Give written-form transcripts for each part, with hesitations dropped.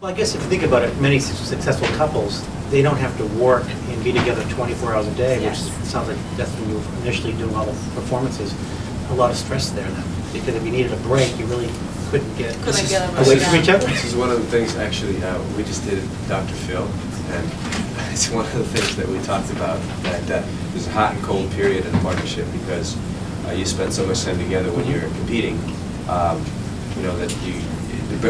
Well, I guess if you think about it, many successful couples, they don't have to work and be together 24 hours a day, Yes. which sounds like that's when you were initially doing all the performances. A lot of stress there then, because if you needed a break, you really couldn't get away from each other. This is one of the things, actually, we just did Dr. Phil, and it's one of the things that we talked about, that there's a hot and cold period in a partnership because you spend so much time together when you're competing, you know, that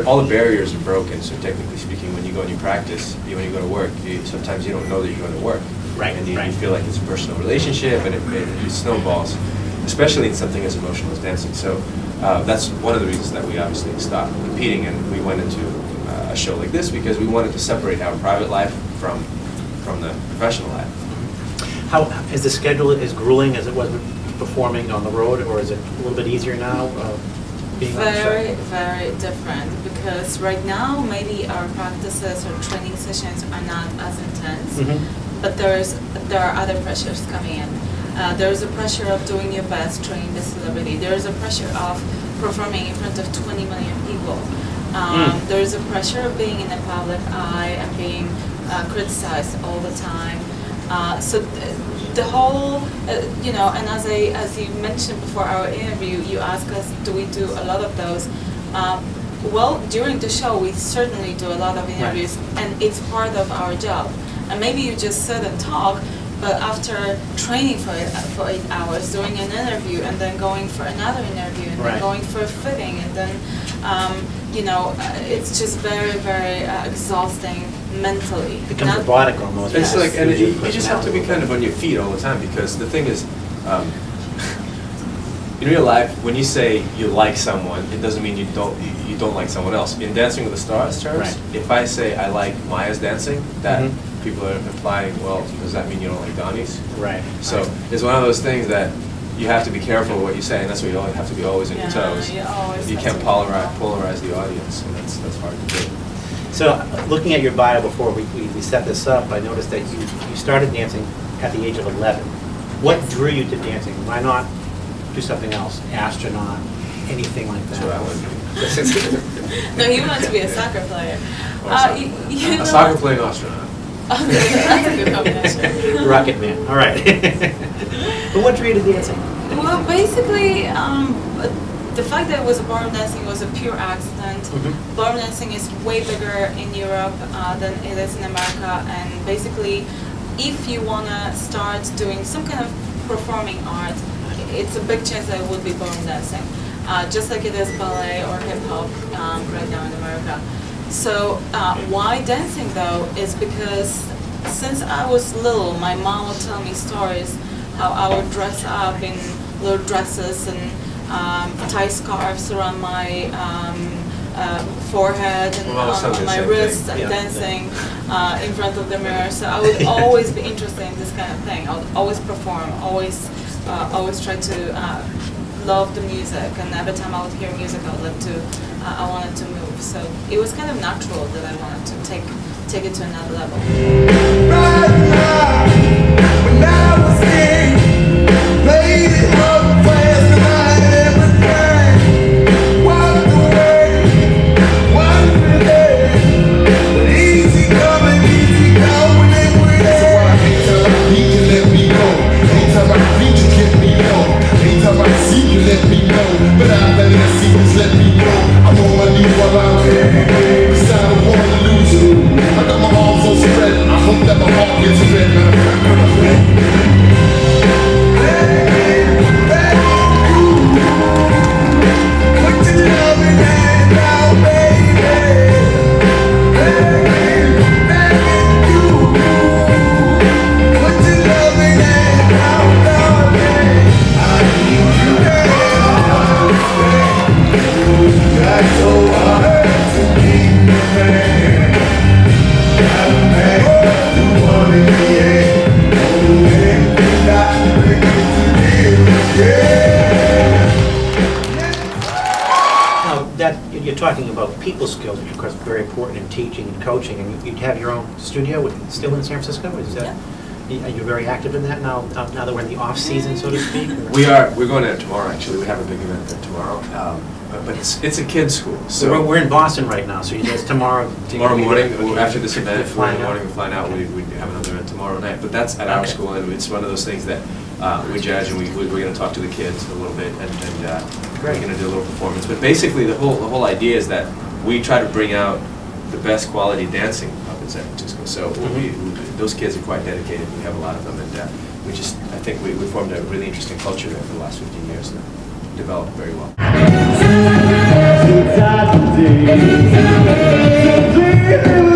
all the barriers are broken. So technically speaking, when you go and you practice, when you go to work, sometimes you don't know that you're going to work. Right. And you feel like it's a personal relationship, and it snowballs, especially in something as emotional as dancing. So that's one of the reasons that we obviously stopped competing and we went into a show like this, because we wanted to separate our private life from the professional life. How is the schedule as grueling as it was performing on the road, or is it a little bit easier now? Being Very, very different, because right now maybe our practices or training sessions are not as intense, but there are other pressures coming in. There's a pressure of doing your best, training the celebrity. There's a pressure of performing in front of 20 million people. There's a pressure of being in the public eye and being criticized all the time. So the whole, you know, and as you mentioned before our interview, you asked us, do we do a lot of those? Well, during the show, we certainly do a lot of interviews, and it's part of our job. And maybe you just sit and talk, but after training for 8 hours, doing an interview, and then going for another interview, and then going for a fitting, and then, you know, it's just very, very exhausting mentally. It becomes robotic almost. It's like, and you just have to be kind of on your feet all the time, because the thing is, in real life, when you say you like someone, it doesn't mean you don't like someone else. In Dancing with the Stars terms, if I say I like Maya's dancing, that people are implying, well, does that mean you don't like Donnie's? Right. So it's one of those things that you have to be careful what you say, and that's why you always have to be always on your toes. You can't polarize the audience, and that's hard to do. So, looking at your bio before we set this up, I noticed that you started dancing at the age of 11. What drew you to dancing? Why not do something else? Astronaut, anything like that? That's what I wanted to do. No, he wanted to be a soccer player. A soccer playing astronaut. That's a good combination. Rocket Man, all right. But what drew you to dancing? Well, basically, the fact that it was ballroom dancing was a pure accident. Ballroom dancing is way bigger in Europe than it is in America, and basically, if you want to start doing some kind of performing art, it's a big chance that it would be ballroom dancing, just like it is ballet or hip hop right now in America. So why dancing though is because since I was little, my mom would tell me stories how I would dress up in little dresses and tie scarves around my forehead and on my wrists and dancing in front of the mirror. So I would always be interested in this kind of thing. I would always perform, always try to love the music, and every time I would hear music, I wanted to move. So it was kind of natural that I wanted to take it to another level. Right now, when I was king, played it up fast and I had everything. Walked away, but easy coming, easy going every day. So anytime I need you, let me go. Anytime I need you, get me low. Anytime I see you, let me know. But I let it see this, let me know. I don't want to leave while I'm here. Cause I don't want to lose you. I got my arms all spread. I hope that my heart gets fed. Matter of fact, I'm put your loving hand out, baby. Begging you. Put your loving hand out, darling. I need you now. That's so hard to be the man. I'm a man who wanted the end. Oh, and not bring it to live, yeah. Now, that you're talking about people skills, which of course are very important in teaching and coaching, and you have your own studio still in San Francisco? Is that? Are you very active in that now that we're in the off season, so to speak? Or? We're going there tomorrow, actually. We have a big event there tomorrow. but it's a kid's school. So So we're in Boston right now, so you guys tomorrow. tomorrow morning, Okay. after this event, You're flying tomorrow out? morning we fly out. We have another event tomorrow night. But that's at our Okay. school, and it's one of those things that we judge, and we're going to talk to the kids a little bit, and we're Great. going to do a little performance. But basically, the whole idea is that we try to bring out the best quality dancing up in San Francisco. So those kids are quite dedicated. We have a lot of them, and I think we formed a really interesting culture there for the last 15 years and developed very well. Saturday.